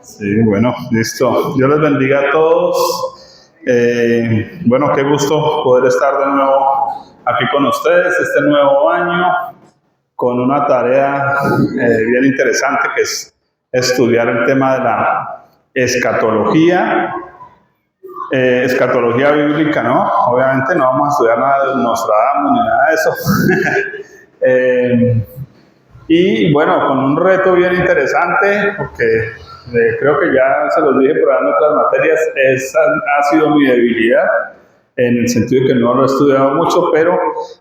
Sí, bueno, listo. Dios les bendiga a todos. Bueno, qué gusto poder estar de nuevo aquí con ustedes este nuevo año con una tarea bien interesante que es estudiar el tema de la escatología. Escatología bíblica, ¿no? Obviamente no vamos a estudiar nada de Nostradamus ni nada de eso. Y bueno, con un reto bien interesante, porque creo que ya se los dije por en otras materias, esa ha sido mi debilidad, en el sentido de que no lo he estudiado mucho, pero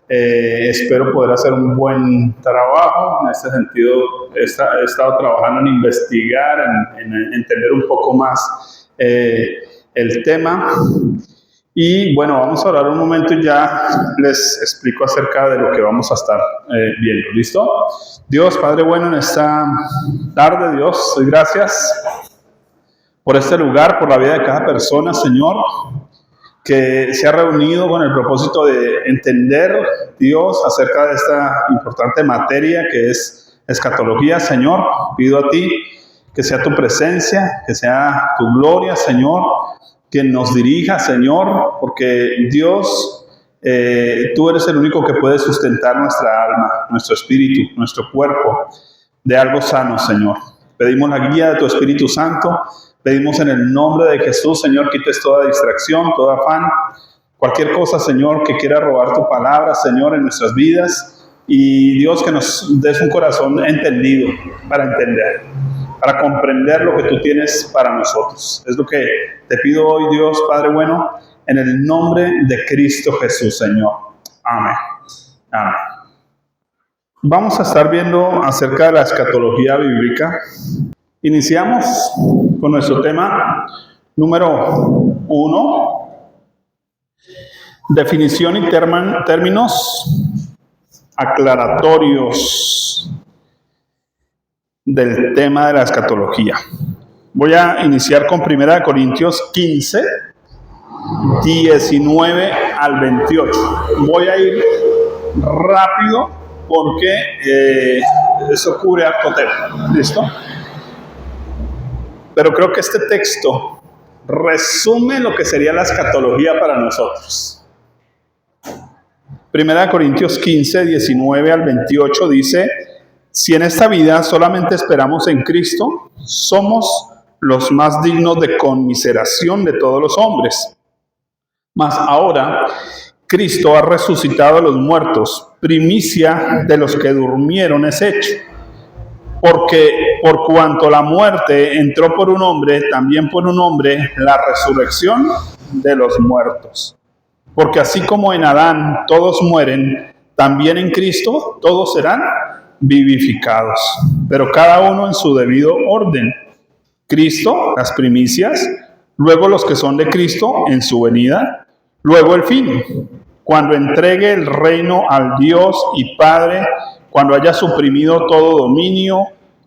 espero poder hacer un buen trabajo. En este sentido, he estado trabajando en investigar, en entender un poco más el tema. Y bueno, vamos a hablar un momento y ya les explico acerca de lo que vamos a estar viendo. ¿Listo? Dios, Padre bueno, en esta tarde, Dios, doy gracias por este lugar, por la vida de cada persona, Señor, que se ha reunido con el propósito de entender, Dios, acerca de esta importante materia que es escatología. Señor, pido a ti que sea tu presencia, que sea tu gloria, Señor, que nos dirija, Señor, porque Dios, tú eres el único que puede sustentar nuestra alma, nuestro espíritu, nuestro cuerpo, de algo sano, Señor. Pedimos la guía de tu Espíritu Santo, pedimos en el nombre de Jesús, Señor, quites toda distracción, todo afán, cualquier cosa, Señor, que quiera robar tu palabra, Señor, en nuestras vidas, y Dios, que nos des un corazón entendido para entender, para comprender lo que tú tienes para nosotros. Es lo que te pido hoy, Dios, Padre bueno, en el nombre de Cristo Jesús, Señor. Amén. Amén. Vamos a estar viendo acerca de la escatología bíblica. Iniciamos con nuestro tema número 1. Definición y términos aclaratorios del tema de la escatología. Voy a iniciar con 1 Corintios 15, 19 al 28. Voy a ir rápido porque eso cubre harto tema. ¿Listo? Pero creo que este texto resume lo que sería la escatología para nosotros. 1 Corintios 15, 19 al 28 dice: si en esta vida solamente esperamos en Cristo, somos los más dignos de conmiseración de todos los hombres. Mas ahora Cristo ha resucitado a los muertos, primicia de los que durmieron es hecho. Porque por cuanto la muerte entró por un hombre, también por un hombre la resurrección de los muertos. Porque así como en Adán todos mueren, también en Cristo todos serán vivificados, pero cada uno en su debido orden. Cristo, las primicias, luego los que son de Cristo en su venida, luego el fin, cuando entregue el reino al Dios y Padre, cuando haya suprimido todo dominio,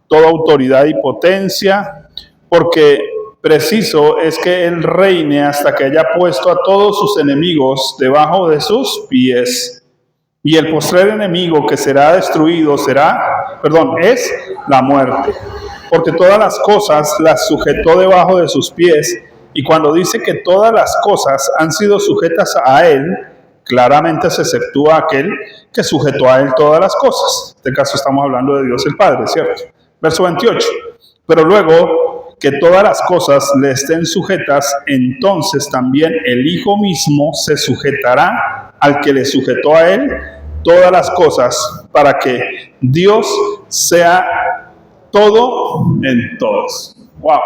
toda autoridad y potencia, porque preciso es que Él reine hasta que haya puesto a todos sus enemigos debajo de sus pies. Y el postrer enemigo que será destruido es la muerte. Porque todas las cosas las sujetó debajo de sus pies. Y cuando dice que todas las cosas han sido sujetas a Él, claramente se exceptúa aquel que sujetó a Él todas las cosas. En este caso estamos hablando de Dios el Padre, ¿cierto? Verso 28. Pero luego que todas las cosas le estén sujetas, entonces también el Hijo mismo se sujetará al que le sujetó a Él todas las cosas, para que Dios sea todo en todos. Wow.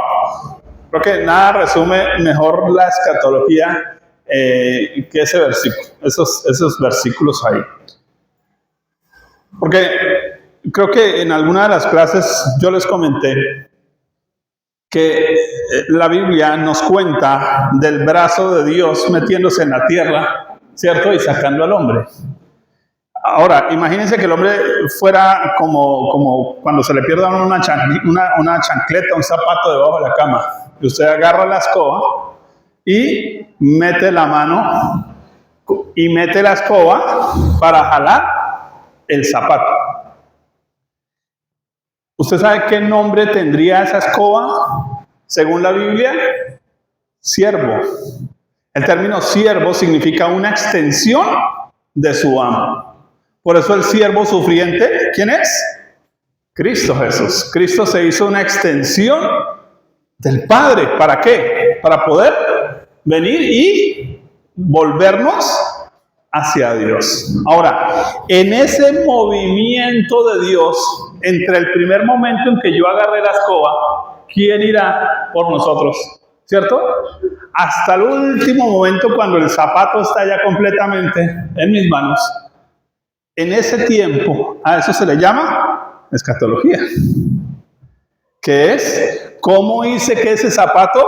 Creo que nada resume mejor la escatología que ese versículo, esos versículos ahí. Porque creo que en alguna de las clases yo les comenté que la Biblia nos cuenta del brazo de Dios metiéndose en la tierra, ¿cierto? Y sacando al hombre. Ahora, imagínense que el hombre fuera como cuando se le pierde una chancleta, un zapato debajo de la cama. Y usted agarra la escoba y mete la mano y mete la escoba para jalar el zapato. ¿Usted sabe qué nombre tendría esa escoba? Según la Biblia, siervo. El término siervo significa una extensión de su amo. Por eso el siervo sufriente, ¿quién es? Cristo Jesús. Cristo se hizo una extensión del Padre. ¿Para qué? Para poder venir y volvernos hacia Dios. Ahora, en ese movimiento de Dios, entre el primer momento en que yo agarré la escoba, ¿quién irá por nosotros? ¿Cierto? Hasta el último momento, cuando el zapato está ya completamente en mis manos. En ese tiempo, a eso se le llama escatología. Que es, ¿cómo hice que ese zapato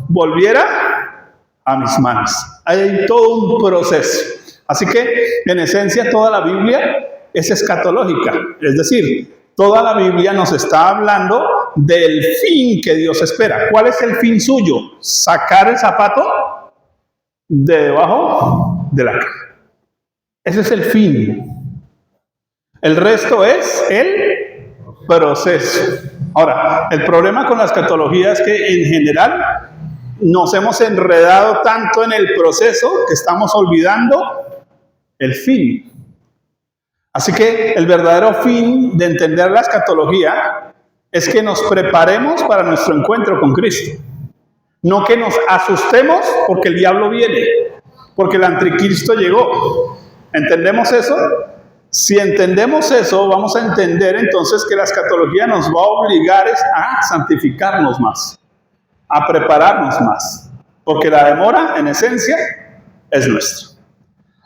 volviera a mis manos? Hay todo un proceso. Así que, en esencia, toda la Biblia es escatológica. Es decir, toda la Biblia nos está hablando del fin que Dios espera. ¿Cuál es el fin suyo? Sacar el zapato de debajo de la cama. Ese es el fin. El resto es el proceso. Ahora, el problema con la escatología es que en general nos hemos enredado tanto en el proceso que estamos olvidando el fin. Así que el verdadero fin de entender la escatología es que nos preparemos para nuestro encuentro con Cristo. No que nos asustemos porque el diablo viene, porque el anticristo llegó. ¿Entendemos eso? Si entendemos eso, vamos a entender entonces que la escatología nos va a obligar a santificarnos más, a prepararnos más, porque la demora, en esencia, es nuestra.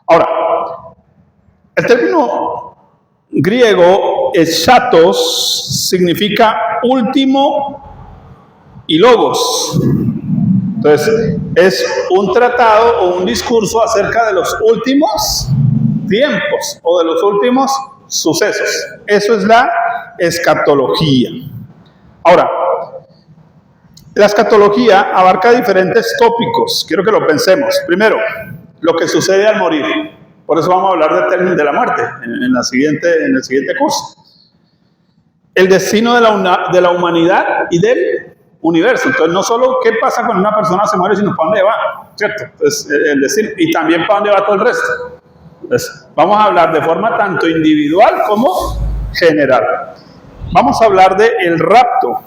Ahora, el término griego eschatos significa último y logos. Entonces, es un tratado o un discurso acerca de los últimos tiempos o de los últimos sucesos. Eso es la escatología. Ahora, la escatología abarca diferentes tópicos. Quiero que lo pensemos. Primero, lo que sucede al morir. Por eso vamos a hablar del término de la muerte en el siguiente curso. El destino de la humanidad y del universo. Entonces, no solo qué pasa cuando una persona se muere, sino para dónde va, ¿cierto? Entonces, el destino, y también para dónde va todo el resto. Entonces, vamos a hablar de forma tanto individual como general. Vamos a hablar del rapto.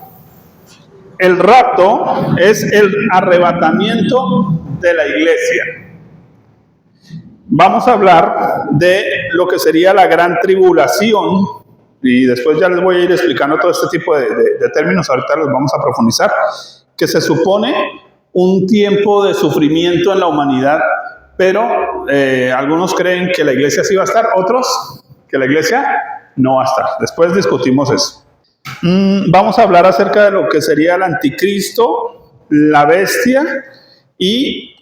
El rapto es el arrebatamiento de la iglesia. Vamos a hablar de lo que sería la gran tribulación, y después ya les voy a ir explicando todo este tipo de términos, ahorita los vamos a profundizar, que se supone un tiempo de sufrimiento en la humanidad, pero algunos creen que la iglesia sí va a estar, otros que la iglesia no va a estar. Después discutimos eso. Vamos a hablar acerca de lo que sería el anticristo, la bestia, y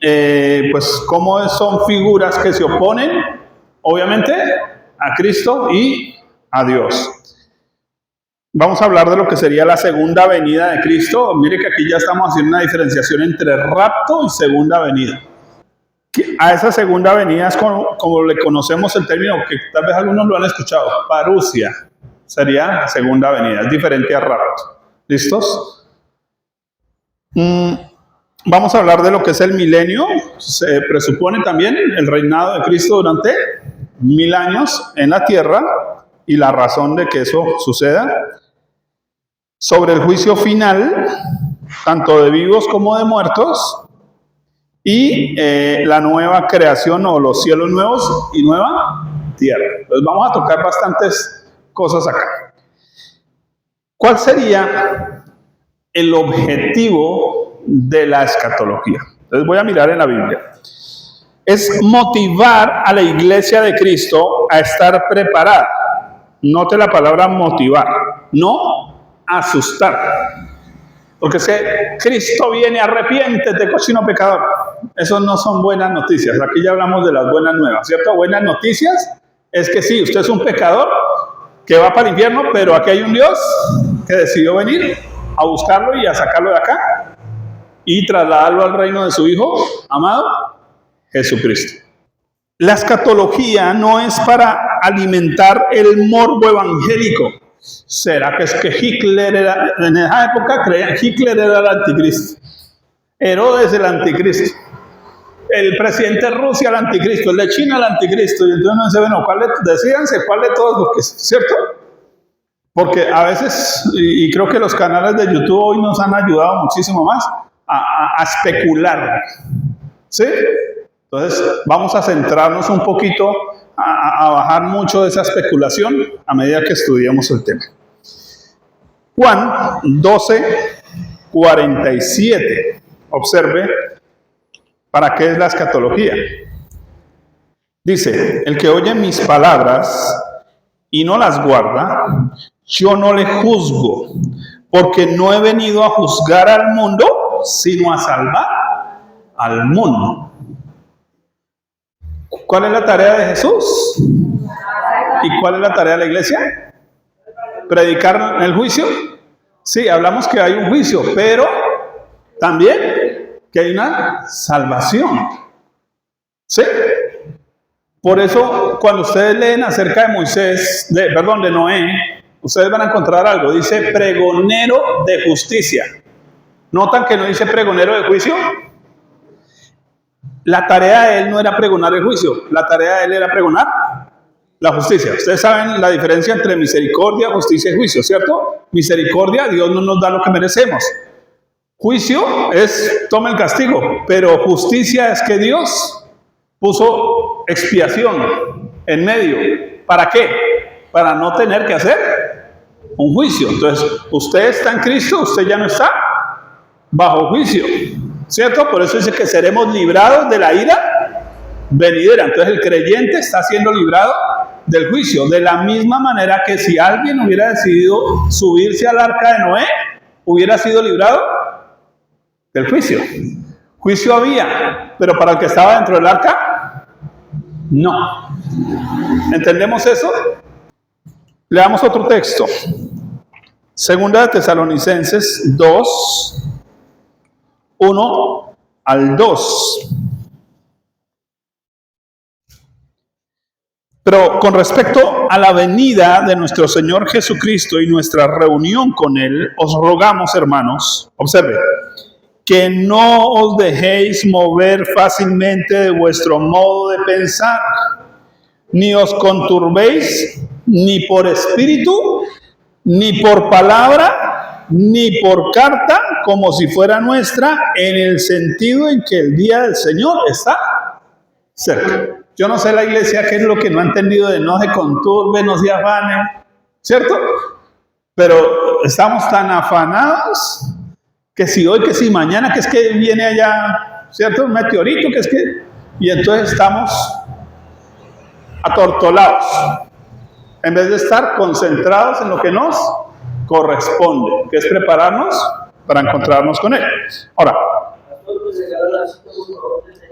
pues cómo son figuras que se oponen, obviamente, a Cristo y a Dios. Vamos a hablar de lo que sería la segunda venida de Cristo. Mire que aquí ya estamos haciendo una diferenciación entre rapto y segunda venida. A esa segunda venida es como le conocemos el término, que tal vez algunos lo han escuchado, parusia. Sería la segunda venida, es diferente a rapto. ¿Listos? Vamos a hablar de lo que es el milenio. Se presupone también el reinado de Cristo durante 1000 años en la tierra y la razón de que eso suceda. Sobre el juicio final, tanto de vivos como de muertos, y la nueva creación o los cielos nuevos y nueva tierra. Entonces vamos a tocar bastantes cosas acá. ¿Cuál sería el objetivo de la escatología? Entonces voy a mirar en la Biblia. Es motivar a la iglesia de Cristo a estar preparada. Note la palabra motivar, no asustar. Porque si Cristo viene, arrepiéntete, cochino pecador. Eso no son buenas noticias. Aquí ya hablamos de las buenas nuevas, ¿cierto? Buenas noticias es que sí, usted es un pecador que va para el infierno, pero aquí hay un Dios que decidió venir a buscarlo y a sacarlo de acá y trasladarlo al reino de su Hijo amado, Jesucristo. La escatología no es para alimentar el morbo evangélico. ¿Será que es que Hitler era, en esa época creían Hitler era el anticristo, Herodes el anticristo, el presidente de Rusia el anticristo, el de China el anticristo? Y entonces uno dice, bueno, decídanse cuál de todos, porque ¿cierto? Porque a veces, y creo que los canales de YouTube hoy nos han ayudado muchísimo más a especular, ¿sí? Entonces vamos a centrarnos un poquito, a bajar mucho de esa especulación a medida que estudiamos el tema. Juan 12:47. Observe para qué es la escatología. Dice, el que oye mis palabras y no las guarda, yo no le juzgo, porque no he venido a juzgar al mundo, sino a salvar al mundo. ¿Cuál es la tarea de Jesús? ¿Y cuál es la tarea de la iglesia? ¿Predicar el juicio? Sí, hablamos que hay un juicio, pero también que hay una salvación. ¿Sí? Por eso, cuando ustedes leen acerca de de Noé, ustedes van a encontrar algo. Dice pregonero de justicia. ¿Notan que no dice pregonero de juicio? La tarea de él no era pregonar el juicio, la tarea de él era pregonar la justicia. Ustedes saben la diferencia entre misericordia, justicia y juicio, ¿cierto? Misericordia, Dios no nos da lo que merecemos. Juicio es toma el castigo, pero justicia es que Dios puso expiación en medio. ¿Para qué? Para no tener que hacer un juicio. Entonces, usted está en Cristo, usted ya no está bajo juicio, ¿cierto? Por eso dice que seremos librados de la ira venidera. Entonces el creyente está siendo librado del juicio, de la misma manera que si alguien hubiera decidido subirse al arca de Noé, hubiera sido librado del juicio. Juicio había, pero para el que estaba dentro del arca, no. ¿Entendemos eso? Leamos otro texto. Segunda de Tesalonicenses 2, 1 al 2. Pero con respecto a la venida de nuestro Señor Jesucristo y nuestra reunión con Él, os rogamos, hermanos, observe, que no os dejéis mover fácilmente de vuestro modo de pensar, ni os conturbéis, ni por espíritu, ni por palabra, ni por carta, como si fuera nuestra, en el sentido en que el día del Señor está cerca. Yo no sé la iglesia qué es lo que no ha entendido de no se conturbe, no se afane, ¿cierto? Pero estamos tan afanados que si hoy, que si mañana, que es que viene allá, ¿cierto? Un meteorito, que es que... Y entonces estamos atortolados, en vez de estar concentrados en lo que nos corresponde, que es prepararnos para encontrarnos con Él. Ahora,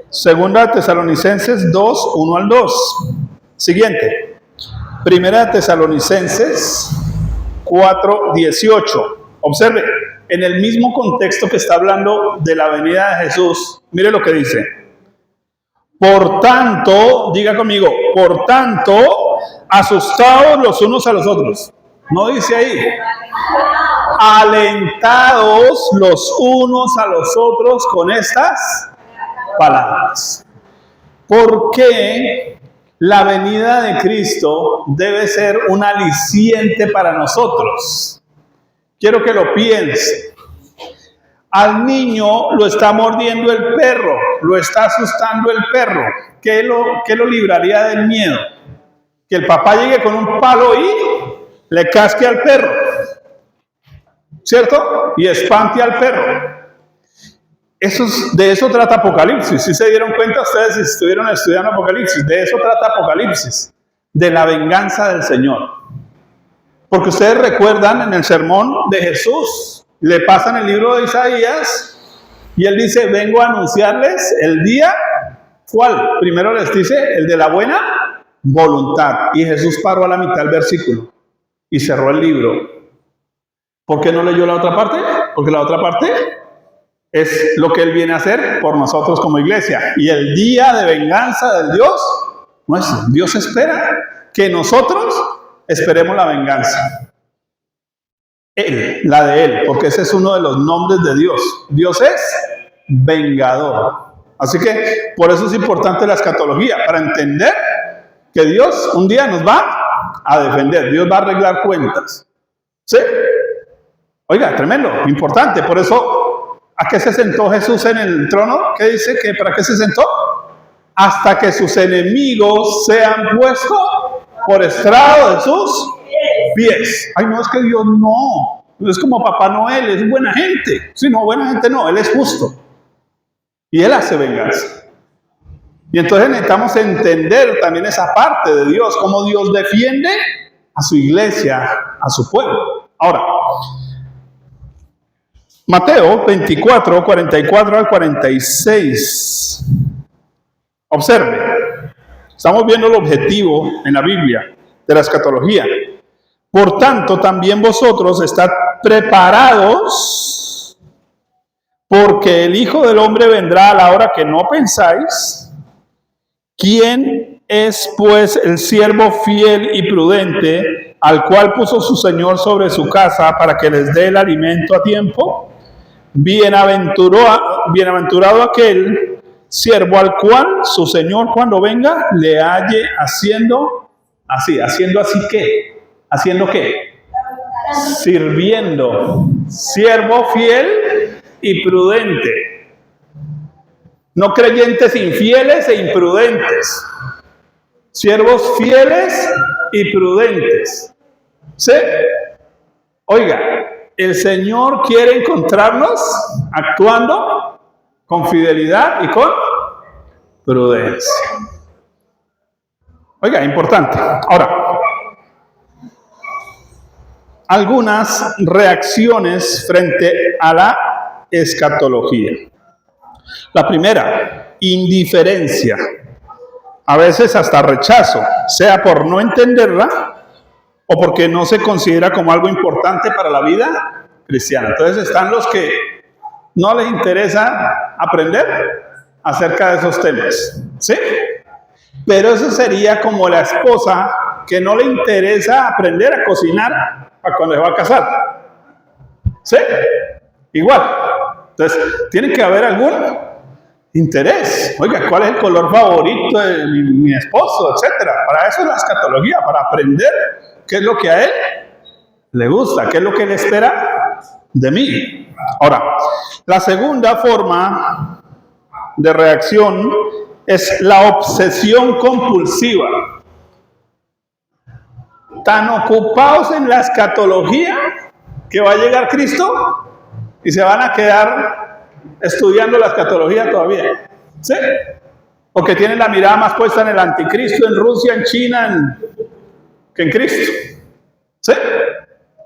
Segunda de Tesalonicenses 2, 1 al 2. Siguiente. Primera de Tesalonicenses 4, 18. Observe, en el mismo contexto que está hablando de la venida de Jesús, mire lo que dice. Por tanto, diga conmigo, por tanto, asustados los unos a los otros. No dice ahí. Alentados los unos a los otros con estas palabras. Porque la venida de Cristo debe ser un aliciente para nosotros. Quiero que lo piense. Al niño lo está mordiendo el perro, lo está asustando el perro. ¿Qué lo libraría del miedo? Que el papá llegue con un palo y le casque al perro, ¿cierto? Y espante al perro. De eso trata Apocalipsis. ¿Sí se dieron cuenta ustedes si estuvieron estudiando Apocalipsis? De eso trata Apocalipsis, de la venganza del Señor. Porque ustedes recuerdan en el sermón de Jesús, le pasan el libro de Isaías y él dice, vengo a anunciarles el día, ¿cuál? Primero les dice, el de la buena voluntad. Y Jesús paró a la mitad del versículo y cerró el libro. ¿Por qué no leyó la otra parte? Porque la otra parte es lo que Él viene a hacer por nosotros como iglesia. Y el día de venganza del Dios nuestro. Dios espera que nosotros esperemos la venganza. Él, la de Él, porque ese es uno de los nombres de Dios. Dios es vengador. Así que por eso es importante la escatología, para entender que Dios un día nos va a defender, Dios va a arreglar cuentas. ¿Sí? Oiga, tremendo, importante. Por eso, ¿a qué se sentó Jesús en el trono? ¿Qué dice? ¿Que para qué se sentó? Hasta que sus enemigos sean puestos por estrado de sus pies. Ay, no, es que Dios no es como Papá Noel, es buena gente. Sí, no, buena gente no, Él es justo. Y Él hace venganza. Y entonces necesitamos entender también esa parte de Dios, cómo Dios defiende a su iglesia, a su pueblo. Ahora, Mateo 24, 44 al 46. Observe, estamos viendo el objetivo en la Biblia de la escatología. Por tanto, también vosotros estad preparados, porque el Hijo del Hombre vendrá a la hora que no pensáis. ¿Quién es, pues, el siervo fiel y prudente, al cual puso su Señor sobre su casa para que les dé el alimento a tiempo? Bienaventurado aquel siervo al cual su Señor cuando venga le halle haciendo así ¿qué? ¿Haciendo qué? Sirviendo. Siervo fiel y prudente. No creyentes infieles e imprudentes. Siervos fieles y prudentes. ¿Sí? Oiga, el Señor quiere encontrarnos actuando con fidelidad y con prudencia. Oiga, importante. Ahora, algunas reacciones frente a la escatología. La primera, indiferencia. A veces hasta rechazo, sea por no entenderla o porque no se considera como algo importante para la vida cristiana. Entonces están los que no les interesa aprender acerca de esos temas, ¿sí? Pero eso sería como la esposa que no le interesa aprender a cocinar para cuando se va a casar, ¿sí? Igual. Entonces, tiene que haber algún interés. Oiga, ¿cuál es el color favorito de mi esposo? Etcétera. Para eso es la escatología, para aprender qué es lo que a él le gusta, qué es lo que él espera de mí. Ahora, la segunda forma de reacción es la obsesión compulsiva. Tan ocupados en la escatología que va a llegar Cristo y se van a quedar estudiando la escatología todavía. ¿Sí? Porque tienen la mirada más puesta en el anticristo, en Rusia, en China, que en Cristo. ¿Sí?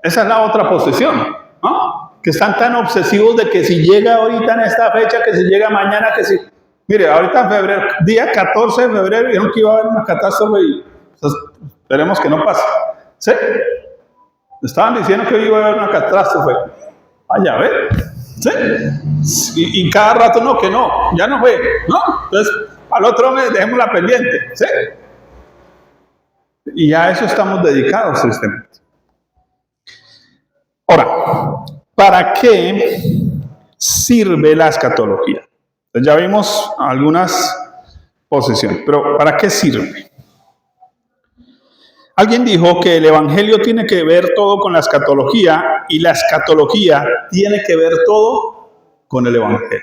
Esa es la otra posición, ¿no? Que están tan obsesivos de que si llega ahorita en esta fecha, que si llega mañana, que si... Mire, ahorita en febrero, día 14 de febrero, dijeron que iba a haber una catástrofe y pues, esperemos que no pase. ¿Sí? Estaban diciendo que iba a haber una catástrofe. Vaya, a ver. ¿Sí? Y cada rato no, que no, ya no fue, ¿no? Entonces, al otro mes dejémosla pendiente. ¿Sí? Y a eso estamos dedicados, tristemente. Ahora, ¿para qué sirve la escatología? Entonces ya vimos algunas posiciones, pero ¿para qué sirve? Alguien dijo que el evangelio tiene que ver todo con la escatología y la escatología tiene que ver todo con el evangelio.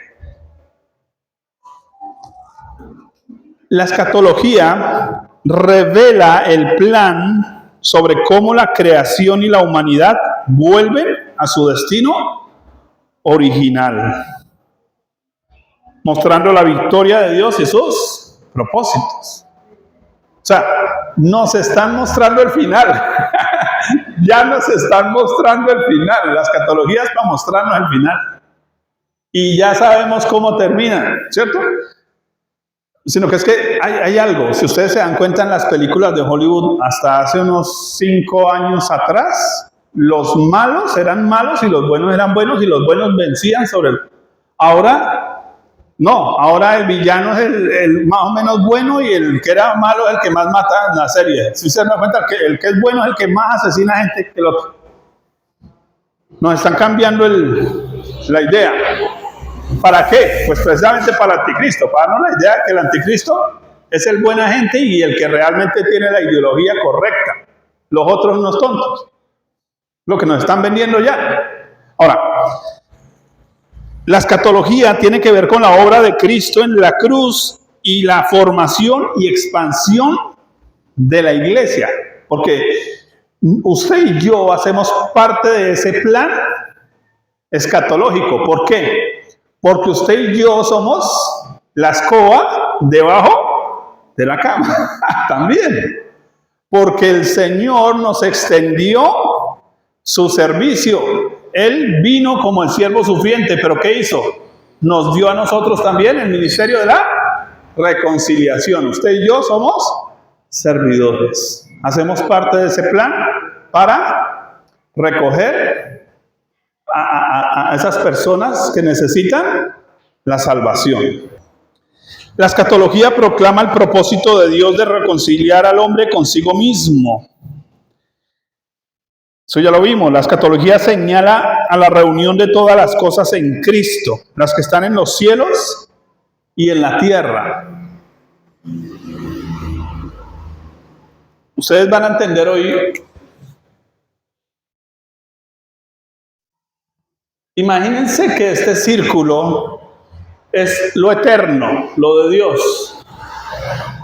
La escatología revela el plan sobre cómo la creación y la humanidad vuelven a su destino original, mostrando la victoria de Dios y sus propósitos. O sea, nos están mostrando el final. Ya nos están mostrando el final. La escatología es para mostrarnos el final. Y ya sabemos cómo termina, ¿cierto? Sino que es que hay algo. Si ustedes se dan cuenta en las películas de Hollywood, hasta hace unos 5 años atrás, los malos eran malos y los buenos eran buenos y los buenos vencían sobre el... Ahora... No, ahora el villano es el más o menos bueno y el que era malo es el que más mata en la serie. Si se dan cuenta que el que es bueno es el que más asesina gente que el otro. Nos están cambiando la idea. ¿Para qué? Pues precisamente para el anticristo, para darnos la idea de que el anticristo es el buen agente y el que realmente tiene la ideología correcta. Los otros unos tontos. Lo que nos están vendiendo ya. Ahora, la escatología tiene que ver con la obra de Cristo en la cruz y la formación y expansión de la iglesia. Porque usted y yo hacemos parte de ese plan escatológico. ¿Por qué? Porque usted y yo somos la escoba debajo de la cama. También. Porque el Señor nos extendió su servicio. Él vino como el siervo sufriente, pero ¿qué hizo? Nos dio a nosotros también el ministerio de la reconciliación. Usted y yo somos servidores. Hacemos parte de ese plan para recoger a esas personas que necesitan la salvación. La escatología proclama el propósito de Dios de reconciliar al hombre consigo mismo. Eso ya lo vimos. La escatología señala a la reunión de todas las cosas en Cristo, las que están en los cielos y en la tierra. Ustedes van a entender hoy. Imagínense que este círculo es lo eterno, lo de Dios.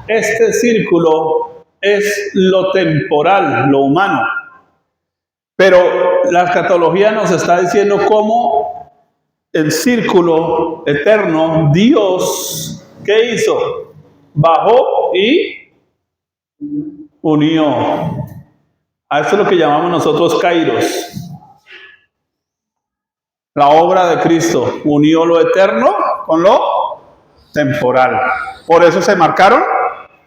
Este círculo es lo temporal, lo humano. Pero la escatología nos está diciendo cómo el círculo eterno, Dios, ¿qué hizo? Bajó y unió. A esto es lo que llamamos nosotros kairos. La obra de Cristo unió lo eterno con lo temporal. Por eso se marcaron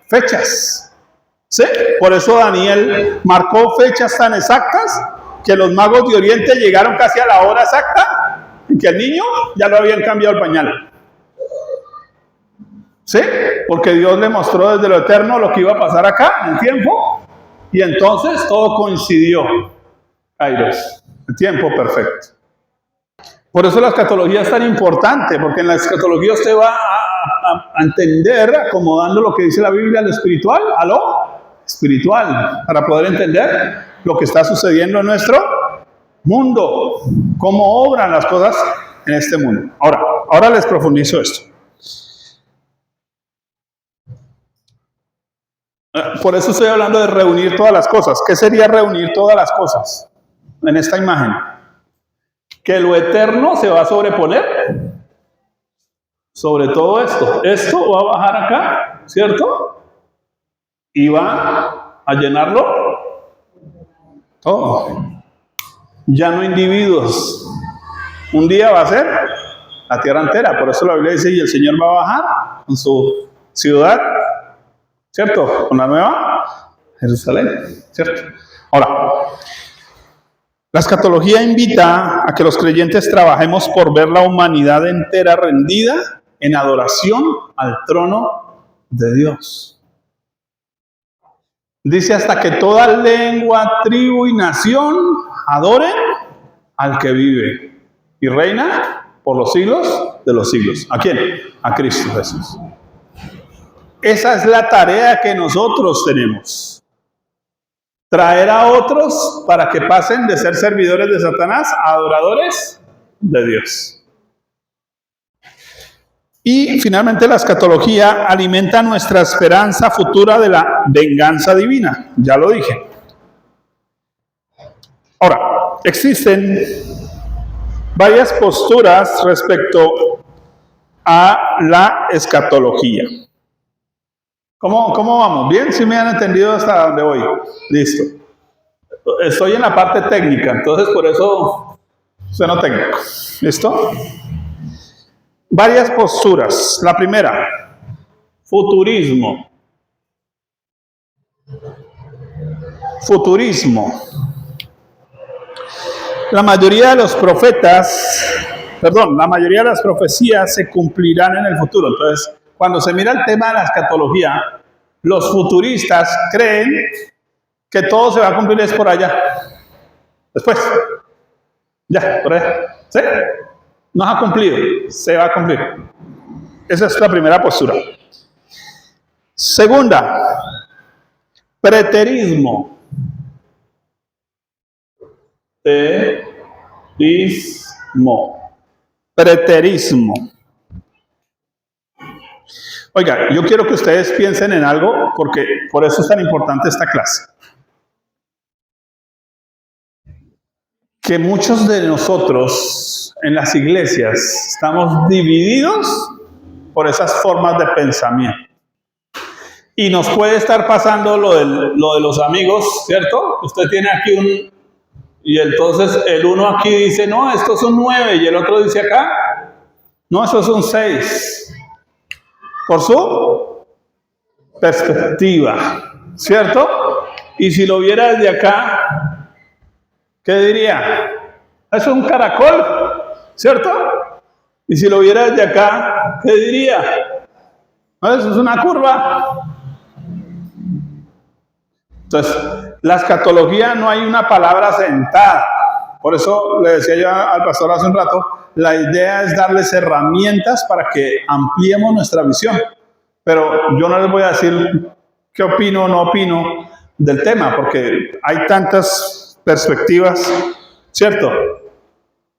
fechas. ¿Sí? Por eso Daniel marcó fechas tan exactas que los magos de Oriente llegaron casi a la hora exacta y que el niño ya lo habían cambiado el pañal. ¿Sí? Porque Dios le mostró desde lo eterno lo que iba a pasar acá en el tiempo y entonces todo coincidió. Kairos, el tiempo perfecto. Por eso la escatología es tan importante, porque en la escatología usted va a entender, acomodando lo que dice la Biblia, lo espiritual a lo espiritual, para poder entender lo que está sucediendo en nuestro mundo, cómo obran las cosas en este mundo. Ahora les profundizo esto. Por eso estoy hablando de reunir todas las cosas. ¿Qué sería reunir todas las cosas en esta imagen? Que lo eterno se va a sobreponer sobre todo esto. Esto va a bajar acá, ¿cierto? Y va a llenarlo todo. Ya no individuos. Un día va a ser la tierra entera. Por eso la Biblia dice, y el Señor va a bajar con su ciudad, ¿cierto? Con la nueva Jerusalén, ¿cierto? Ahora, la escatología invita a que los creyentes trabajemos por ver la humanidad entera rendida en adoración al trono de Dios. Dice hasta que toda lengua, tribu y nación adoren al que vive y reina por los siglos de los siglos. ¿A quién? A Cristo Jesús. Esa es la tarea que nosotros tenemos. Traer a otros para que pasen de ser servidores de Satanás a adoradores de Dios. Y finalmente la escatología alimenta nuestra esperanza futura de la venganza divina. Ya lo dije. Ahora, existen varias posturas respecto a la escatología. ¿Cómo vamos? ¿Bien? ¿Sí me han entendido hasta dónde voy? Listo. Estoy en la parte técnica, entonces por eso sueno técnico. ¿Listo? Varias posturas. La primera, futurismo. Futurismo. La mayoría de los la mayoría de las profecías se cumplirán en el futuro. Entonces, cuando se mira el tema de la escatología, los futuristas creen que todo se va a cumplir es por allá. Después. Ya, por ahí. ¿Sí? No ha cumplido, se va a cumplir. Esa es la primera postura. Segunda, preterismo. Preterismo. Preterismo. Oiga, yo quiero que ustedes piensen en algo, porque por eso es tan importante esta clase. Que muchos de nosotros en las iglesias estamos divididos por esas formas de pensamiento. Y nos puede estar pasando lo de los amigos, ¿cierto? Usted tiene aquí y entonces el uno aquí dice, no, esto es un 9, y el otro dice acá, no, eso es un 6. Por su perspectiva, ¿cierto? Y si lo viera desde acá, ¿qué diría? Es un caracol, ¿cierto? Y si lo viera desde acá, ¿qué diría? No, eso es una curva. Entonces, la escatología no hay una palabra sentada. Por eso le decía yo al pastor hace un rato, la idea es darles herramientas para que ampliemos nuestra visión. Pero yo no les voy a decir qué opino o no opino del tema, porque hay tantas perspectivas, ¿cierto?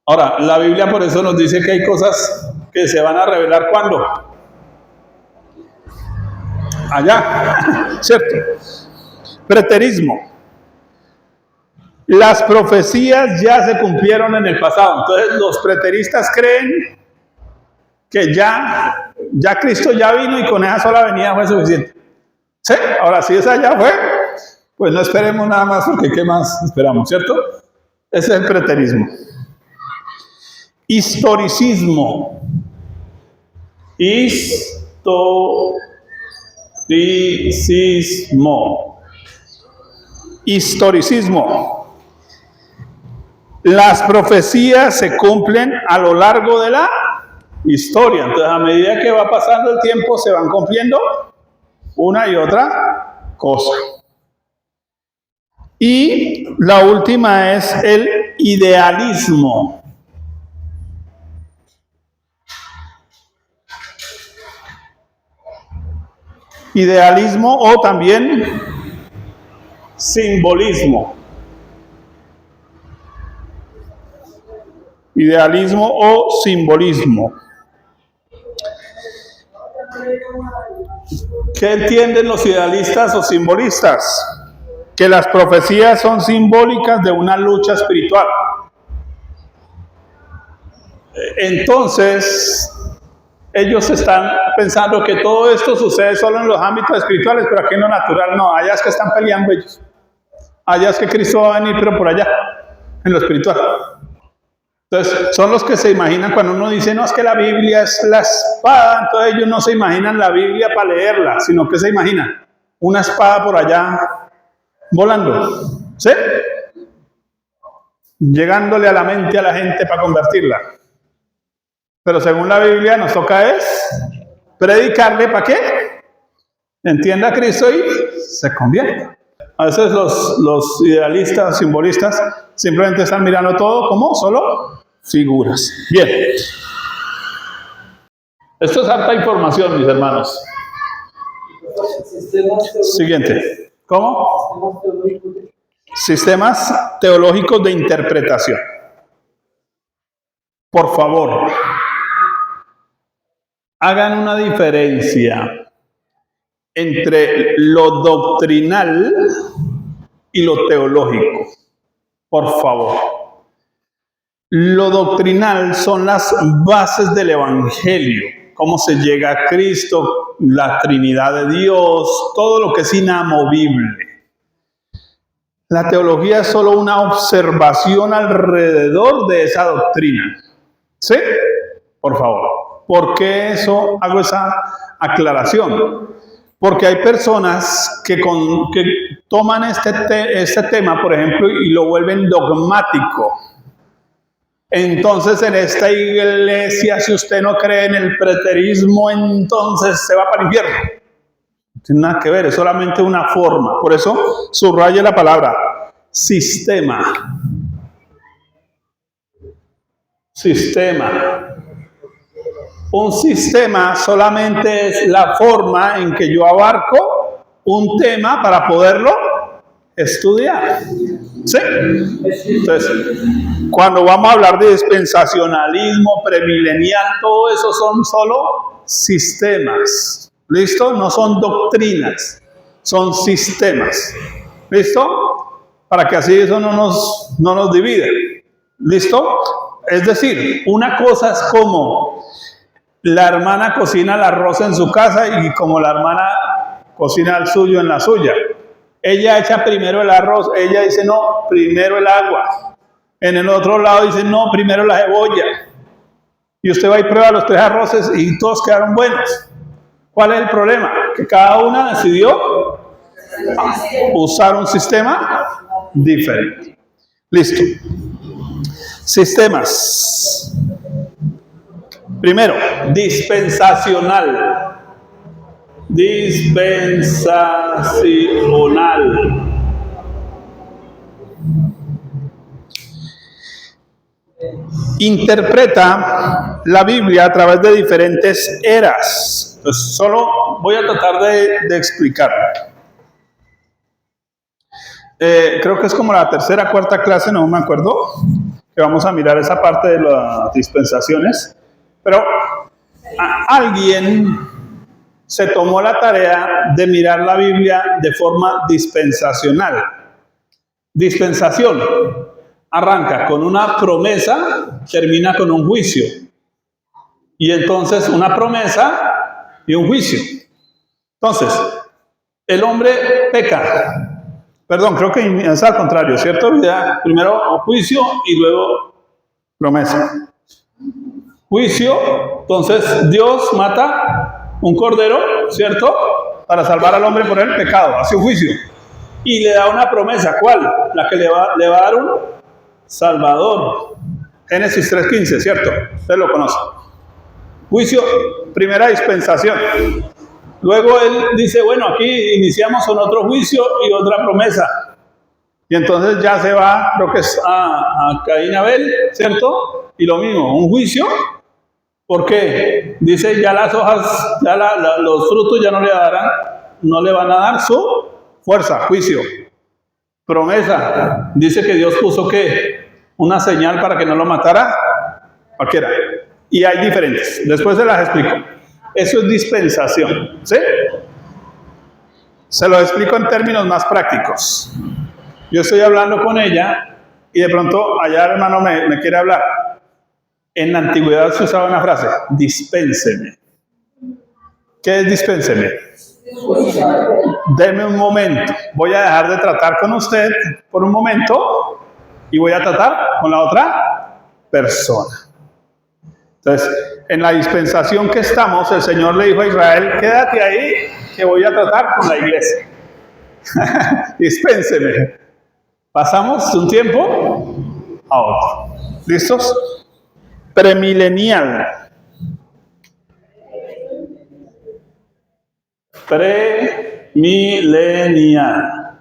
Ahora, la Biblia por eso nos dice que hay cosas que se van a revelar ¿cuándo? Allá, ¿cierto? Preterismo. Las profecías ya se cumplieron en el pasado. Entonces los preteristas creen que ya Cristo ya vino y con esa sola venida fue suficiente. ¿Sí? Ahora, si esa ya fue, pues no esperemos nada más, porque ¿qué más esperamos, cierto? Ese es el preterismo. Historicismo. Historicismo. Las profecías se cumplen a lo largo de la historia. Entonces, a medida que va pasando el tiempo, se van cumpliendo una y otra cosa. Y la última es el idealismo. Idealismo o también simbolismo. Idealismo o simbolismo. ¿Qué entienden los idealistas o simbolistas? Que las profecías son simbólicas de una lucha espiritual. Entonces, ellos están pensando que todo esto sucede solo en los ámbitos espirituales, pero aquí en lo natural no. Allá es que están peleando ellos. Allá es que Cristo va a venir, pero por allá, en lo espiritual. Entonces, son los que se imaginan cuando uno dice, no, es que la Biblia es la espada. Entonces ellos no se imaginan la Biblia para leerla, sino que se imaginan una espada por allá volando. ¿Sí? Llegándole a la mente a la gente para convertirla. Pero según la Biblia nos toca es predicarle ¿para qué? Entienda a Cristo y se convierta. A veces los idealistas, simbolistas, simplemente están mirando todo como solo figuras. Bien. Esto es harta información, mis hermanos. Siguiente. ¿Cómo? Sistemas teológicos de interpretación. Por favor, hagan una diferencia entre lo doctrinal y lo teológico. Por favor. Lo doctrinal son las bases del Evangelio. Cómo se llega a Cristo, la Trinidad de Dios, todo lo que es inamovible. La teología es solo una observación alrededor de esa doctrina. ¿Sí? Por favor. ¿Por qué hago esa aclaración? Porque hay personas que toman este tema, por ejemplo, y lo vuelven dogmático. Entonces, en esta iglesia, si usted no cree en el preterismo, entonces se va para el infierno. No tiene nada que ver, es solamente una forma. Por eso, subraye la palabra sistema. sistema. Un sistema solamente es la forma en que yo abarco un tema para poderlo estudiar. ¿Sí? Entonces, cuando vamos a hablar de dispensacionalismo, premilenial, todo eso son solo sistemas. ¿Listo? No son doctrinas, son sistemas. ¿Listo? Para que así eso no nos divide. ¿Listo? Es decir, una cosa es como la hermana cocina el arroz en su casa y como la hermana cocina el suyo en la suya. Ella echa primero el arroz, ella dice no, primero el agua. En el otro lado dice no, primero la cebolla. Y usted va y prueba los 3 arroces y todos quedaron buenos. ¿Cuál es el problema? Que cada una decidió usar un sistema diferente. Listo. Sistemas. Primero, dispensacional. Dispensacional. Interpreta la Biblia a través de diferentes eras. Entonces, solo voy a tratar de explicarlo. Creo que es como la tercera, cuarta clase, no me acuerdo, que vamos a mirar esa parte de las dispensaciones. Pero alguien se tomó la tarea de mirar la Biblia de forma dispensacional. Dispensación arranca con una promesa, termina con un juicio. Y entonces una promesa y un juicio. Entonces, el hombre peca. Perdón, creo que es al contrario, ¿cierto? Primero juicio y luego promesa. Juicio, entonces Dios mata un cordero, ¿cierto? Para salvar al hombre por el pecado, hace un juicio. Y le da una promesa, ¿cuál? La que le va a dar un Salvador. Génesis 3:15, ¿cierto? Usted lo conoce. Juicio, primera dispensación. Luego él dice, bueno, aquí iniciamos con otro juicio y otra promesa. Y entonces ya se va, creo que es a Caín y Abel, ¿cierto? Y lo mismo, un juicio. ¿Por qué? Dice, ya las hojas, ya los frutos ya no le van a dar su fuerza, juicio. Promesa. Dice que Dios puso, ¿qué? Una señal para que no lo matara cualquiera. Y hay diferentes. Después se las explico. Eso es dispensación, ¿sí? Se lo explico en términos más prácticos. Yo estoy hablando con ella y de pronto allá el hermano me quiere hablar. En la antigüedad se usaba una frase, dispénseme. ¿Qué es dispénseme? Deme un momento. Voy a dejar de tratar con usted por un momento y voy a tratar con la otra persona. Entonces, en la dispensación que estamos, el Señor le dijo a Israel, quédate ahí que voy a tratar con la iglesia. Dispénseme. Pasamos de un tiempo a otro. ¿Listos? Premilenial. Premilenial.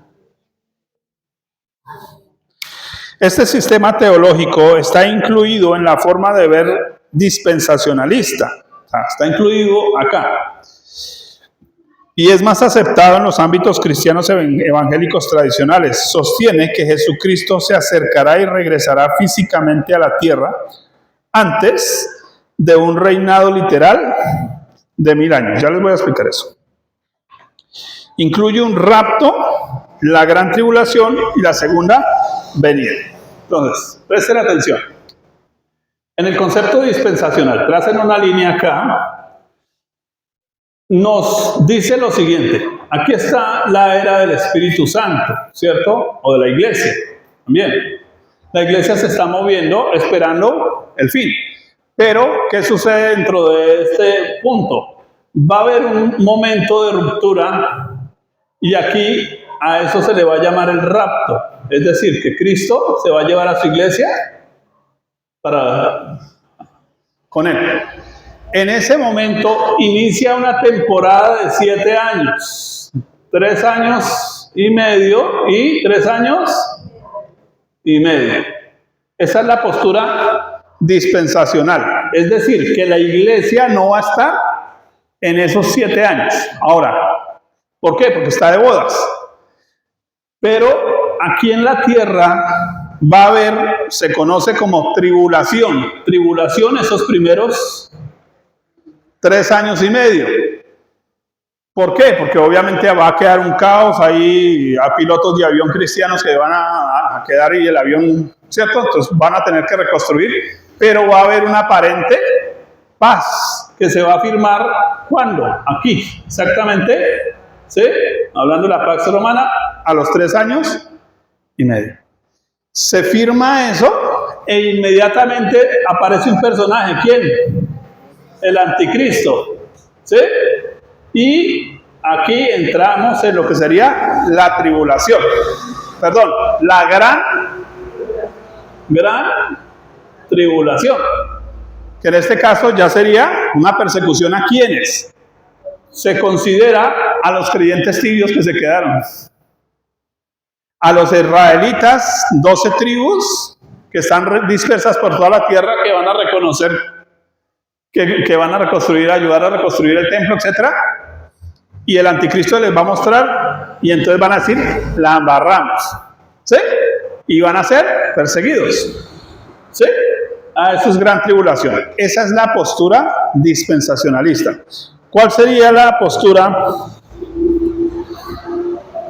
Este sistema teológico está incluido en la forma de ver dispensacionalista. O sea, está incluido acá. Y es más aceptado en los ámbitos cristianos evangélicos tradicionales. Sostiene que Jesucristo se acercará y regresará físicamente a la tierra antes de un reinado literal de 1000 años. Ya les voy a explicar eso. Incluye un rapto, la gran tribulación y la segunda venida. Entonces, presten atención. En el concepto dispensacional, tracen una línea acá, nos dice lo siguiente. Aquí está la era del Espíritu Santo, ¿cierto? O de la iglesia, también. La iglesia se está moviendo esperando el fin. Pero, ¿qué sucede dentro de este punto? Va a haber un momento de ruptura y aquí a eso se le va a llamar el rapto. Es decir, que Cristo se va a llevar a su iglesia con él. En ese momento inicia una temporada de 7 años. 3 años y medio y 3 años y medio. Esa es la postura dispensacional. Es decir, que la iglesia no va a estar en esos 7 años. Ahora, ¿por qué? Porque está de bodas. Pero aquí en la tierra va a haber, se conoce como tribulación. Tribulación esos primeros 3 años y medio. ¿Por qué? Porque obviamente va a quedar un caos ahí, a pilotos de avión cristianos que van a quedar y el avión, ¿cierto? Entonces van a tener que reconstruir, pero va a haber una aparente paz que se va a firmar, ¿cuándo? Aquí, exactamente, ¿sí? Hablando de la Pax Romana, a los 3 años y medio. Se firma eso e inmediatamente aparece un personaje, ¿quién? El anticristo, ¿sí? Y aquí entramos en lo que sería la tribulación. Perdón, la gran tribulación. Que en este caso ya sería una persecución a quienes se considera a los creyentes tibios que se quedaron. A los israelitas, 12 tribus que están dispersas por toda la tierra, que van a reconocer, que van a reconstruir, ayudar a reconstruir el templo, etcétera. Y el anticristo les va a mostrar, y entonces van a decir, la embarramos, ¿sí? Y van a ser perseguidos, ¿sí? Eso es gran tribulación. Esa es la postura dispensacionalista. ¿Cuál sería la postura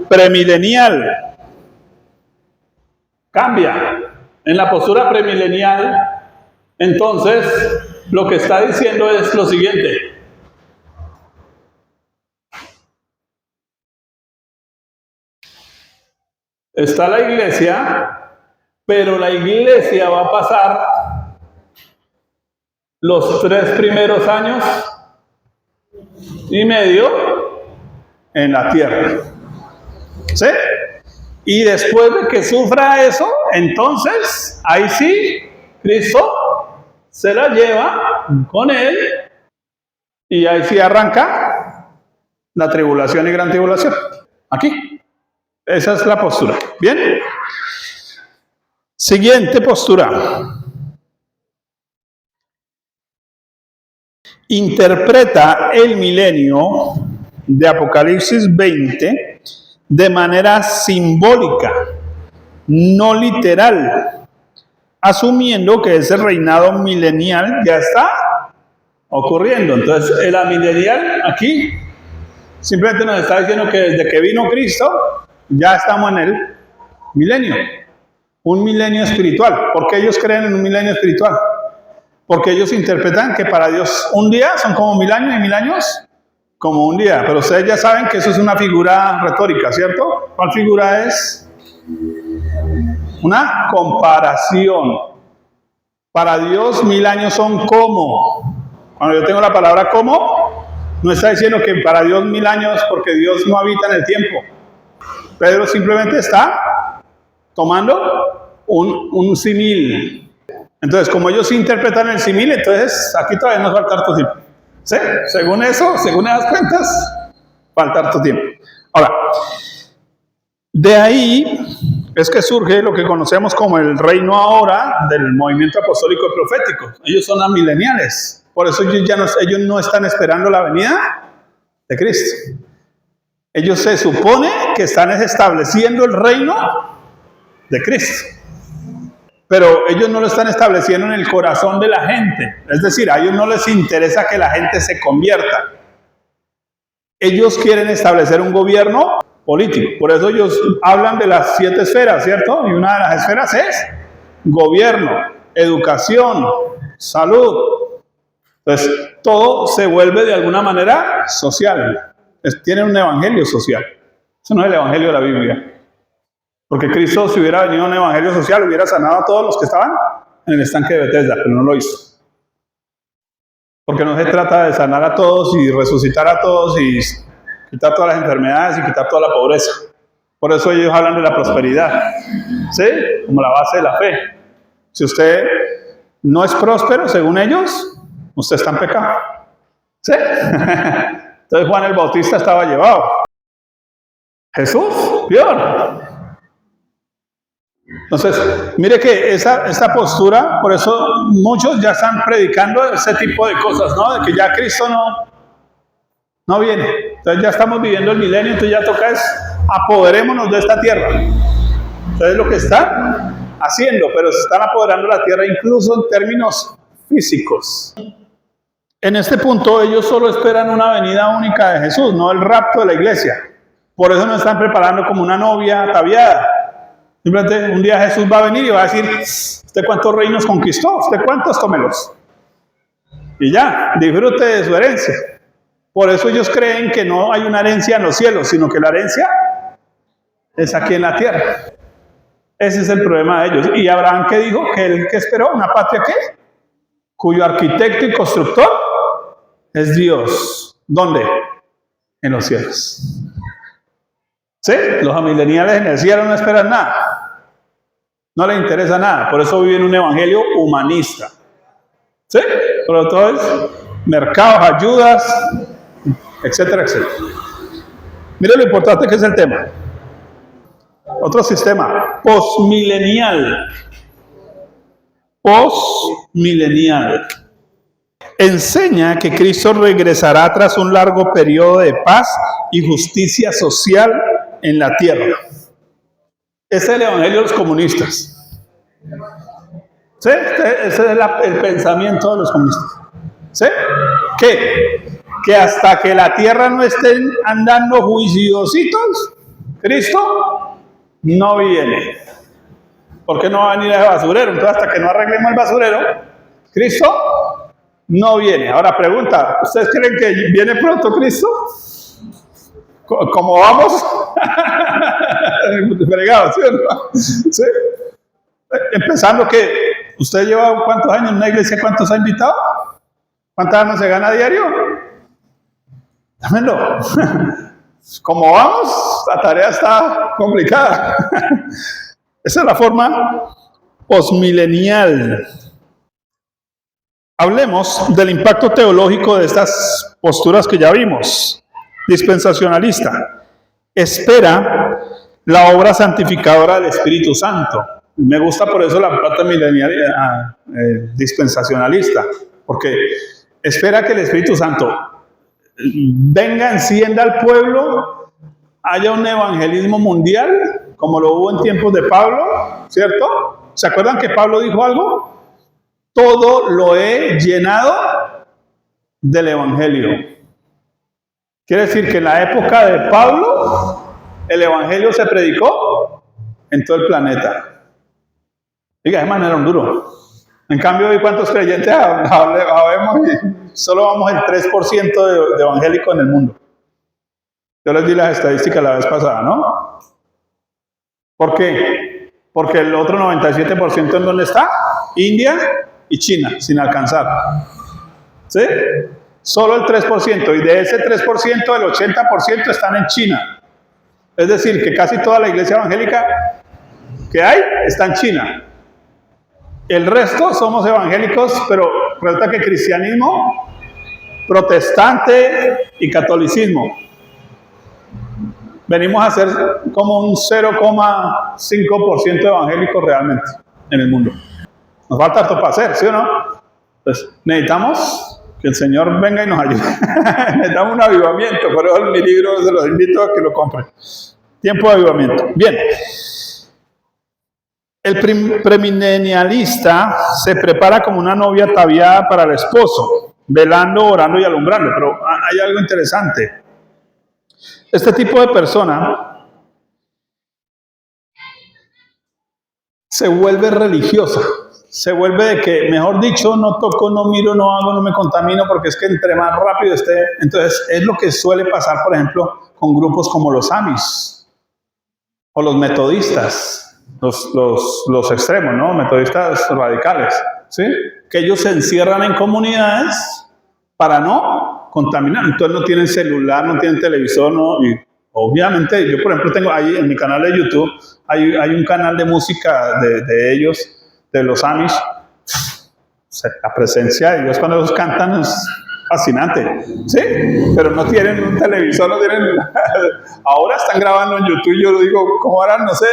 premilenial? Cambia. En la postura premilenial, entonces, lo que está diciendo es lo siguiente. Está la iglesia, pero la iglesia va a pasar los 3 primeros años y medio en la tierra. ¿Sí? Y después de que sufra eso, entonces, ahí sí, Cristo se la lleva con él y ahí sí arranca la tribulación y gran tribulación. Aquí. Esa es la postura. ¿Bien? Siguiente postura. Interpreta el milenio de Apocalipsis 20 de manera simbólica, no literal, asumiendo que ese reinado milenial ya está ocurriendo. Entonces, el amilenial aquí simplemente nos está diciendo que desde que vino Cristo, ya estamos en el milenio, un milenio espiritual. ¿Por qué ellos creen en un milenio espiritual? Porque ellos interpretan que para Dios un día son como 1000 años y 1000 años como un día. Pero ustedes ya saben que eso es una figura retórica, ¿cierto? ¿Cuál figura es? Una comparación. Para Dios 1000 años son como. Cuando yo tengo la palabra como, no está diciendo que para Dios 1000 años, porque Dios no habita en el tiempo. Pedro simplemente está tomando un símil. Entonces, como ellos interpretan el símil, entonces aquí todavía nos falta harto tiempo. ¿Sí? Según eso, según esas cuentas, falta harto tiempo. Ahora, de ahí es que surge lo que conocemos como el reino ahora del movimiento apostólico y profético. Ellos son amileniales. Por eso ellos no están esperando la venida de Cristo. Ellos se supone que están estableciendo el reino de Cristo. Pero ellos no lo están estableciendo en el corazón de la gente. Es decir, a ellos no les interesa que la gente se convierta. Ellos quieren establecer un gobierno político. Por eso ellos hablan de las 7 esferas, ¿cierto? Y una de las esferas es gobierno, educación, salud. Entonces, todo se vuelve de alguna manera social. Tiene un evangelio social. Eso no es el evangelio de la Biblia. Porque Cristo, si hubiera venido un evangelio social, hubiera sanado a todos los que estaban en el estanque de Betesda, pero no lo hizo. Porque no se trata de sanar a todos y resucitar a todos y quitar todas las enfermedades y quitar toda la pobreza. Por eso ellos hablan de la prosperidad, ¿sí? Como la base de la fe. Si usted no es próspero, según ellos, usted está en pecado, ¿sí? Entonces Juan el Bautista estaba llevado. Jesús, peor. Entonces, mire que esa postura, por eso muchos ya están predicando ese tipo de cosas, ¿no? De que ya Cristo no viene. Entonces ya estamos viviendo el milenio, entonces ya toca es apoderémonos de esta tierra. Entonces lo que están haciendo, pero se están apoderando de la tierra incluso en términos físicos. En este punto ellos solo esperan una venida única de Jesús, no el rapto de la iglesia. Por eso nos están preparando como una novia ataviada. Simplemente un día Jesús va a venir y va a decir, ¿usted cuántos reinos conquistó? ¿Usted cuántos? Tómelos. Y ya, disfrute de su herencia. Por eso ellos creen que no hay una herencia en los cielos, sino que la herencia es aquí en la tierra. Ese es el problema de ellos. Y Abraham, ¿qué dijo? Que él que esperó una patria, ¿qué? Cuyo arquitecto y constructor es Dios. ¿Dónde? En los cielos. ¿Sí? Los amileniales en el cielo no esperan nada. No les interesa nada. Por eso viven un evangelio humanista. ¿Sí? Pero todo es mercados, ayudas, etcétera, etcétera. Mire lo importante que es el tema. Otro sistema, postmilenial. Postmilenial. Enseña que Cristo regresará tras un largo periodo de paz y justicia social en la tierra. Ese es el evangelio de los comunistas. ¿Sí? Ese es el pensamiento de los comunistas. ¿Sí? Que hasta que la tierra no estén andando juiciositos, Cristo no viene. ¿Por qué no va a venir ese basurero? Entonces, hasta que no arreglemos el basurero, Cristo no viene. Ahora pregunta, ¿ustedes creen que viene pronto Cristo? ¿Cómo vamos? Fregados, ¿sí o no? ¿Sí? Empezando que usted lleva ¿cuántos años en una iglesia? ¿Cuántos ha invitado? ¿Cuántas años se gana a diario? Dámelo. ¿Cómo vamos? La tarea está complicada. Esa es la forma postmilenial. Hablemos del impacto teológico de estas posturas que ya vimos. Dispensacionalista. Espera la obra santificadora del Espíritu Santo. Me gusta por eso la parte milenial dispensacionalista, porque espera que el Espíritu Santo venga, encienda al pueblo, haya un evangelismo mundial, como lo hubo en tiempos de Pablo, ¿cierto? ¿Se acuerdan que Pablo dijo algo? Todo lo he llenado del evangelio. Quiere decir que en la época de Pablo, el evangelio se predicó en todo el planeta. Diga, de manera un duro. En cambio, ¿y cuántos creyentes habemos? Solo vamos el 3% de evangélicos en el mundo. Yo les di las estadísticas la vez pasada, ¿no? ¿Por qué? Porque el otro 97% ¿en dónde está? India y China, sin alcanzar. ¿Sí? Solo el 3%. Y de ese 3%, el 80% están en China. Es decir, que casi toda la iglesia evangélica que hay está en China. El resto somos evangélicos, pero resulta que cristianismo, protestante y catolicismo. Venimos a ser como un 0,5% evangélicos realmente en el mundo. Nos falta harto para hacer, ¿sí o no? Pues necesitamos que el Señor venga y nos ayude. Necesitamos un avivamiento, por eso mi libro se los invito a que lo compren. Tiempo de avivamiento. Bien. El premilenialista se prepara como una novia ataviada para el esposo, velando, orando y alumbrando. Pero hay algo interesante. Este tipo de persona se vuelve religiosa. Se vuelve de que, mejor dicho, no toco, no miro, no hago, no me contamino, porque es que entre más rápido esté. Entonces, es lo que suele pasar, por ejemplo, con grupos como los Amish o los metodistas. Los extremos, ¿no? Metodistas radicales, ¿sí? Que ellos se encierran en comunidades para no contaminar. Entonces no tienen celular, no tienen televisor, no. Y obviamente, yo por ejemplo tengo ahí en mi canal de YouTube, hay un canal de música de ellos, de los Amish. La presencia de Dios cuando ellos cantan es fascinante, ¿sí? Pero no tienen un televisor, no tienen... Ahora están grabando en YouTube, yo lo digo, ¿cómo harán? No sé,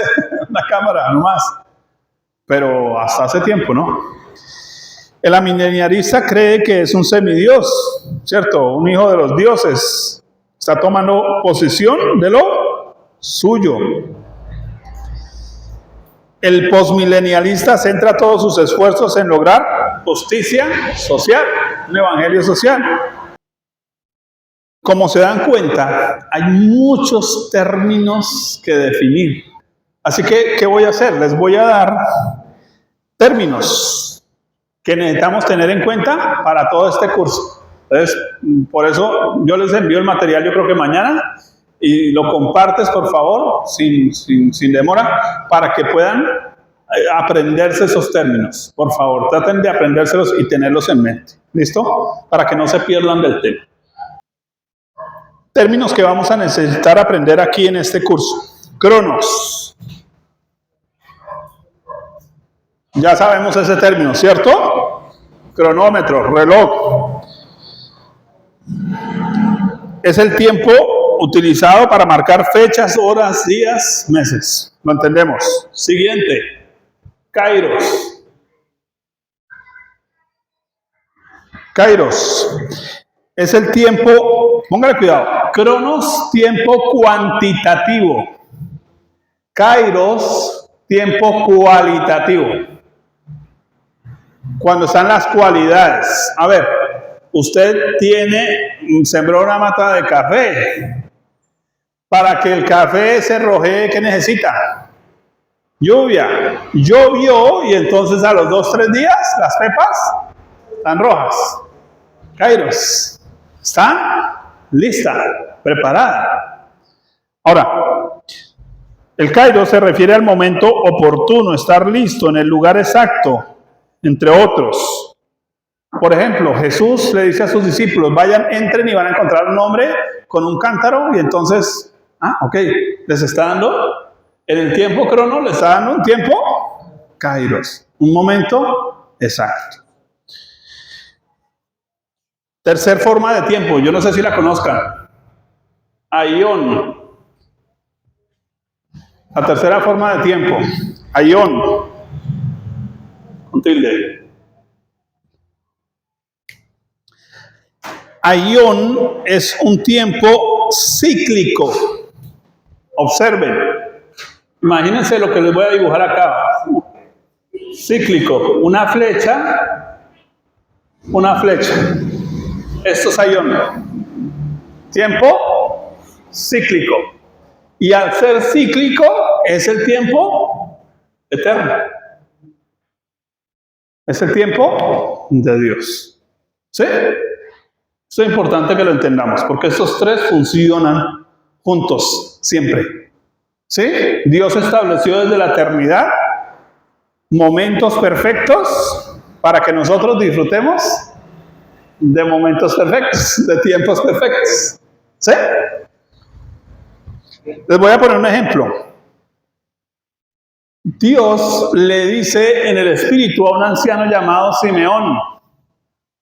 una cámara nomás, pero hasta hace tiempo, ¿no? El amilenialista cree que es un semidios, ¿cierto? Un hijo de los dioses. Está tomando posición de lo suyo. El postmilenialista centra todos sus esfuerzos en lograr justicia social, un evangelio social. Como se dan cuenta, hay muchos términos que definir. Así que, ¿qué voy a hacer? Les voy a dar términos que necesitamos tener en cuenta para todo este curso. Entonces, por eso yo les envío el material, yo creo que mañana, y lo compartes, por favor, sin demora, para que puedan aprenderse esos términos. Por favor, traten de aprendérselos y tenerlos en mente. ¿Listo? Para que no se pierdan del tema. Términos que vamos a necesitar aprender aquí en este curso. Cronos. Ya sabemos ese término, ¿cierto? Cronómetro, reloj. Es el tiempo utilizado para marcar fechas, horas, días, meses. ¿Lo entendemos? Siguiente. Kairos. Kairos. Es el tiempo, póngale cuidado. Cronos, tiempo cuantitativo. Kairos, tiempo cualitativo. Cuando están las cualidades. A ver, usted sembró una mata de café. Para que el café se rojee, ¿qué necesita? Lluvia. Llovió y entonces a los 2-3 días las pepas están rojas. Kairos. Está lista, preparada. Ahora, el Kairos se refiere al momento oportuno, estar listo en el lugar exacto, entre otros. Por ejemplo, Jesús le dice a sus discípulos, vayan, entren y van a encontrar un hombre con un cántaro y entonces, les está dando, en el tiempo crono, le está dando un tiempo Kairos, un momento exacto. Tercer forma de tiempo, yo no sé si la conozcan. Aión. La tercera forma de tiempo. Aión. Con tilde. Aión es un tiempo cíclico. Observen. Imagínense lo que les voy a dibujar acá. Cíclico. Una flecha. Una flecha. Esto es aión. Tiempo cíclico. Y al ser cíclico, es el tiempo eterno. Es el tiempo de Dios. ¿Sí? Esto es importante que lo entendamos, porque estos tres funcionan juntos, siempre. ¿Sí? Dios estableció desde la eternidad momentos perfectos para que nosotros disfrutemos de momentos perfectos, de tiempos perfectos. ¿Sí? Les voy a poner un ejemplo. Dios le dice en el espíritu a un anciano llamado Simeón,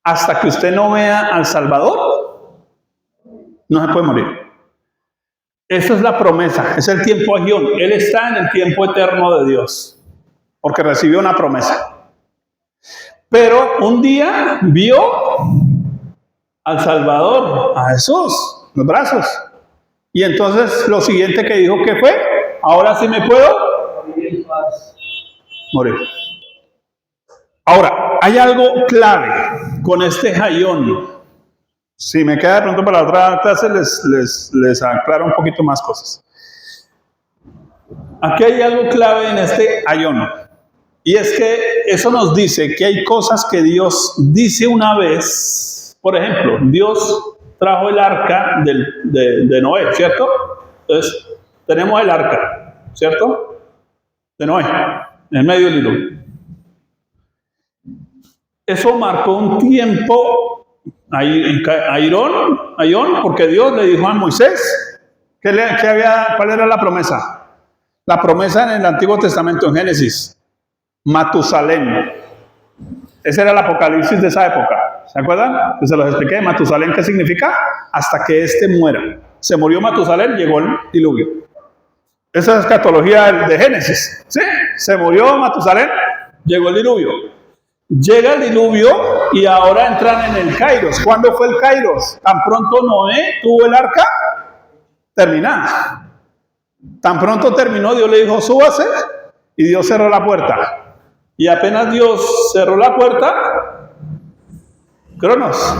hasta que usted no vea al Salvador, no se puede morir. Esa es la promesa, es el tiempo agión. Él está en el tiempo eterno de Dios, porque recibió una promesa. Pero un día vio al Salvador, a Jesús, en los brazos. Y entonces lo siguiente que dijo, ¿qué fue? Ahora sí me puedo morir. Ahora, hay algo clave con este Aión. Si me queda de pronto para la otra clase, les aclaro un poquito más cosas. Aquí hay algo clave en este Aión. Y es que eso nos dice que hay cosas que Dios dice una vez. Por ejemplo, Dios trajo el arca de Noé, ¿cierto? Entonces, tenemos el arca, ¿cierto? De Noé, en el medio del hilo. Eso marcó un tiempo Aión, porque Dios le dijo a Moisés, ¿cuál era la promesa? La promesa en el Antiguo Testamento, en Génesis, Matusalén. Ese era el apocalipsis de esa época. ¿Se acuerdan? Que se los expliqué. Matusalén, ¿qué significa? Hasta que éste muera. Se murió Matusalén, llegó el diluvio. Esa es escatología de Génesis. ¿Sí? Se murió Matusalén, Llegó el diluvio. Llega el diluvio y ahora entran en el Kairos. ¿Cuándo fue el Kairos? Tan pronto Noé tuvo el arca terminada. Tan pronto terminó, Dios le dijo, súbase, y Dios cerró la puerta. Y apenas Dios cerró la puerta, Cronos,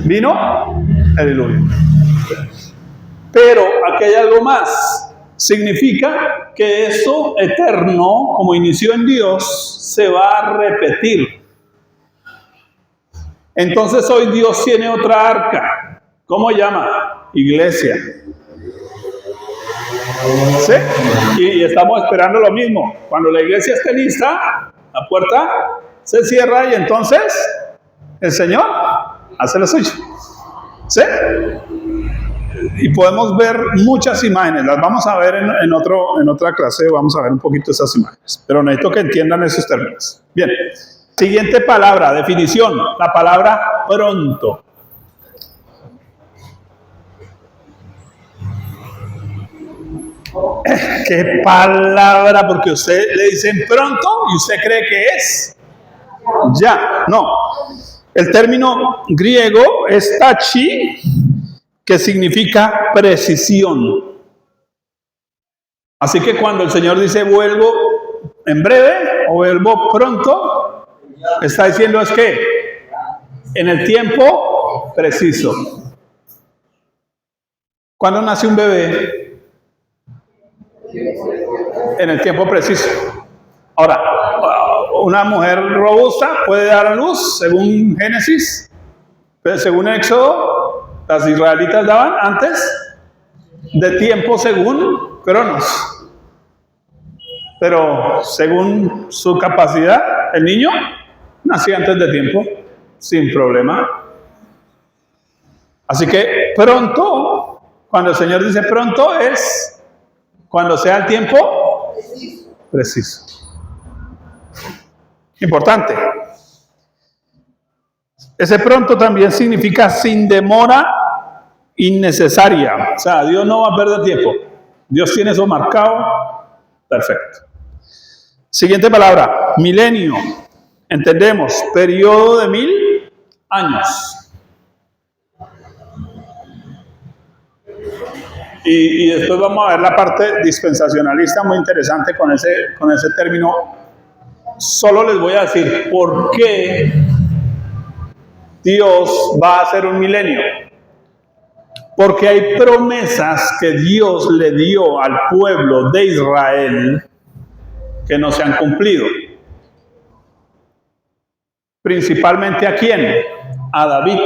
vino el diluvio. Pero aquí hay algo más. Significa que eso eterno, como inició en Dios, se va a repetir. Entonces hoy Dios tiene otra arca. ¿Cómo llama? Iglesia. ¿Sí? Y estamos esperando lo mismo. Cuando la iglesia esté lista, la puerta se cierra y entonces el Señor hace lo suyo. ¿Sí? Y podemos ver muchas imágenes, las vamos a ver en otra clase, vamos a ver un poquito esas imágenes, pero necesito que entiendan esos términos. Bien, siguiente palabra, definición, la palabra pronto. ¿Qué palabra? Porque usted le dicen pronto y usted cree que es ya. No, el término griego es tachi, que significa precisión. Así que cuando el Señor dice vuelvo en breve o vuelvo pronto, está diciendo es que en el tiempo preciso. ¿Cuándo nace un bebé? En el tiempo preciso. Ahora, una mujer robusta puede dar a luz, según Génesis, pero según Éxodo, las israelitas daban antes de tiempo según Cronos. Pero según su capacidad, el niño nacía antes de tiempo, sin problema. Así que pronto, cuando el Señor dice pronto, es cuando sea el tiempo preciso. Importante. Ese pronto también significa sin demora innecesaria. O sea, Dios no va a perder tiempo. Dios tiene eso marcado. Perfecto. Siguiente palabra, milenio. Entendemos, periodo de 1000 años. Y después vamos a ver la parte dispensacionalista muy interesante con ese término. Solo les voy a decir por qué Dios va a hacer un milenio. Porque hay promesas que Dios le dio al pueblo de Israel que no se han cumplido. Principalmente ¿a quién? A David.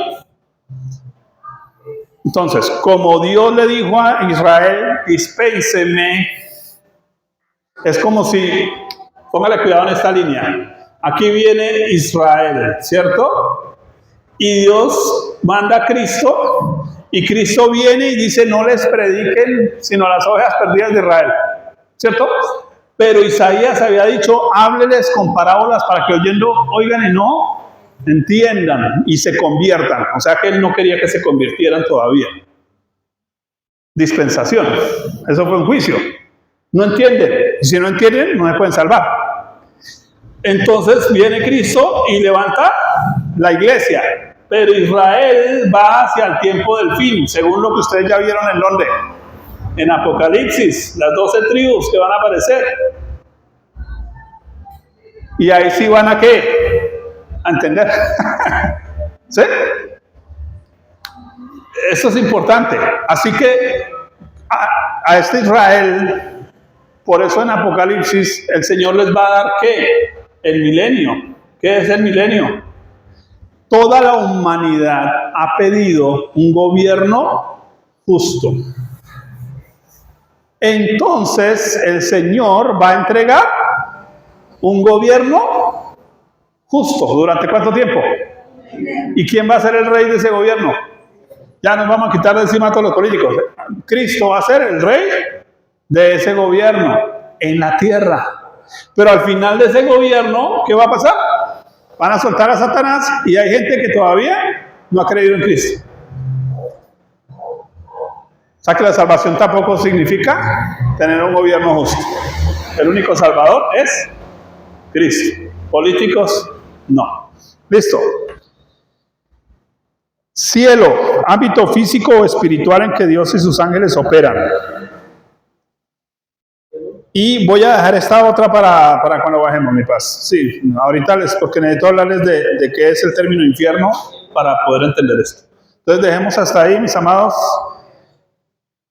Entonces, como Dios le dijo a Israel, dispénseme, es como si, póngale cuidado en esta línea, aquí viene Israel, ¿cierto? Y Dios manda a Cristo, y Cristo viene y dice, no les prediquen sino las ovejas perdidas de Israel, ¿cierto? Pero Isaías había dicho, hábleles con parábolas para que oyendo oigan y no entiendan y se conviertan. O sea que él no quería que se convirtieran todavía. Dispensación. Eso fue un juicio. No entienden. Y si no entienden, no se pueden salvar. Entonces viene Cristo y levanta la iglesia. Pero Israel va hacia el tiempo del fin, según lo que ustedes ya vieron en Londres. En Apocalipsis, las 12 tribus que van a aparecer. Y ahí sí van a ¿qué? A entender. ¿Sí? Eso es importante. Así que a este Israel, por eso en Apocalipsis el Señor les va a dar ¿qué? El milenio. ¿Qué es el milenio? Toda la humanidad ha pedido un gobierno justo. Entonces el Señor va a entregar un gobierno justo. ¿Durante cuánto tiempo? ¿Y quién va a ser el rey de ese gobierno? Ya nos vamos a quitar de encima a todos los políticos. Cristo va a ser el rey de ese gobierno en la tierra. Pero al final de ese gobierno, ¿qué va a pasar? Van a soltar a Satanás y hay gente que todavía no ha creído en Cristo. O sea que la salvación tampoco significa tener un gobierno justo. El único salvador es Cristo. Políticos, no. Listo. Cielo, ámbito físico o espiritual en que Dios y sus ángeles operan. Y voy a dejar esta otra para cuando bajemos, mi paz. Sí, ahorita porque necesito hablarles de qué es el término infierno para poder entender esto. Entonces dejemos hasta ahí, mis amados.